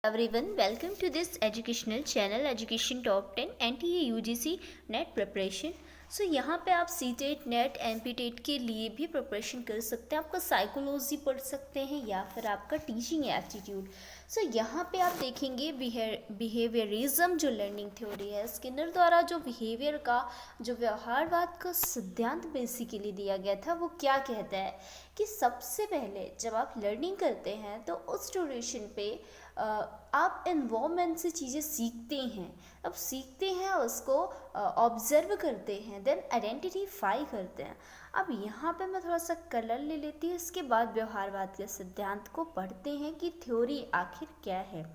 Everyone, welcome to this educational channel Education Top 10 NTA UGC NET preparation. So यहाँ पे आप CTET net MPTET के लिए भी प्रिपरेशन कर सकते हैं। आपका साइकोलॉजी पढ़ सकते हैं या फिर आपका टीचिंग एप्टीट्यूड। सो यहाँ पे आप देखेंगे बिहेवियरिज्म जो लर्निंग थ्योरी है, स्किनर द्वारा जो बिहेवियर का जो व्यवहारवाद का सिद्धांत बेसिकली दिया गया था, वो क्या कहता है कि सबसे पहले जब आप लर्निंग करते हैं तो उस ड्यूरेशन पे आप इन्वॉर्मेंट से चीज़ें सीखते हैं। अब सीखते हैं, उसको ऑब्जर्व करते हैं, देन आइडेंटिफाई करते हैं। अब यहाँ पे मैं थोड़ा सा कलर ले लेती हूँ, इसके बाद व्यवहारवाद के सिद्धांत को पढ़ते हैं कि थ्योरी आखिर क्या है।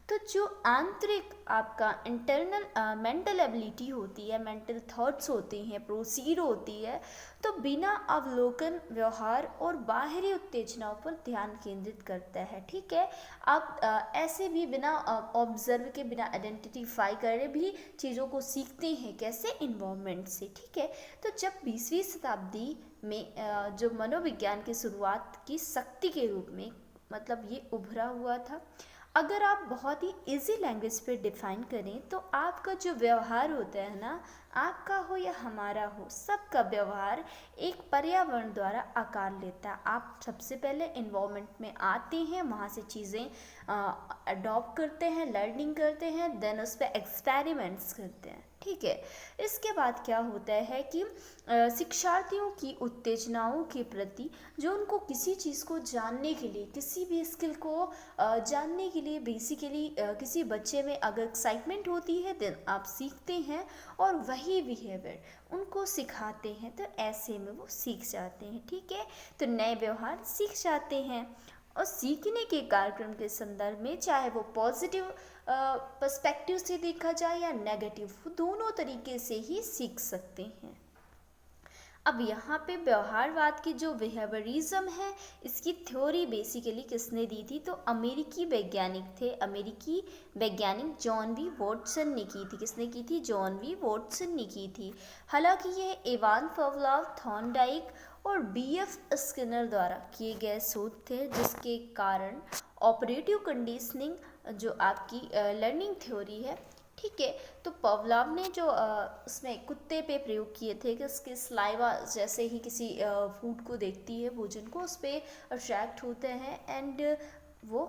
तो जो आंतरिक आपका इंटरनल मेंटल एबिलिटी होती है, मेंटल थॉट्स होती हैं, प्रोसीड होती है, तो बिना अवलोकन व्यवहार और बाहरी उत्तेजनाओं पर ध्यान केंद्रित करता है। ठीक है, आप ऐसे भी बिना ऑब्जर्व के, बिना आइडेंटिफाई करे भी चीज़ों को सीखते हैं। कैसे? इन्वायरमेंट से। ठीक है, तो जब 20वीं शताब्दी में जो मनोविज्ञान की शुरुआत की शक्ति के रूप में मतलब ये उभरा हुआ था। अगर आप बहुत ही इजी लैंग्वेज पे डिफाइन करें तो आपका जो व्यवहार होता है ना, आपका हो या हमारा हो, सबका व्यवहार एक पर्यावरण द्वारा आकार लेता है। आप सबसे पहले इन्वायरमेंट में आते हैं, वहाँ से चीज़ें अडॉप्ट करते हैं, लर्निंग करते हैं, देन उस पर एक्सपेरिमेंट्स करते हैं। ठीक है, इसके बाद क्या होता है कि शिक्षार्थियों की उत्तेजनाओं के प्रति, जो उनको किसी चीज़ को जानने के लिए, किसी भी स्किल को जानने के लिए बेसिकली किसी बच्चे में अगर एक्साइटमेंट होती है, देन आप सीखते हैं और वही बिहेवियर उनको सिखाते हैं, तो ऐसे में वो सीख जाते हैं। ठीक है, तो नए व्यवहार सीख जाते हैं। और सीखने के कार्यक्रम के संदर्भ में, चाहे वो पॉजिटिव पर्सपेक्टिव से देखा जाए या नेगेटिव, दोनों तरीके से ही सीख सकते हैं। अब यहाँ पे व्यवहारवाद की जो बिहेवियरिज्म है, इसकी थ्योरी बेसिकली किसने दी थी? तो अमेरिकी वैज्ञानिक थे। अमेरिकी वैज्ञानिक जॉन वी वॉटसन ने की थी। किसने की थी? जॉन वी वॉटसन ने की थी। हालांकि ये इवान पावलोव, थॉर्नडाइक और बीएफ स्किनर द्वारा किए गए शोध थे, जिसके कारण ऑपरेटिव कंडीशनिंग जो आपकी लर्निंग थ्योरी है, ठीक है, तो पवलाव ने जो उसमें कुत्ते पे प्रयोग किए थे कि उसके स्लाइवा जैसे ही किसी फूड को देखती है, भोजन को, उस पर अट्रैक्ट होते हैं एंड वो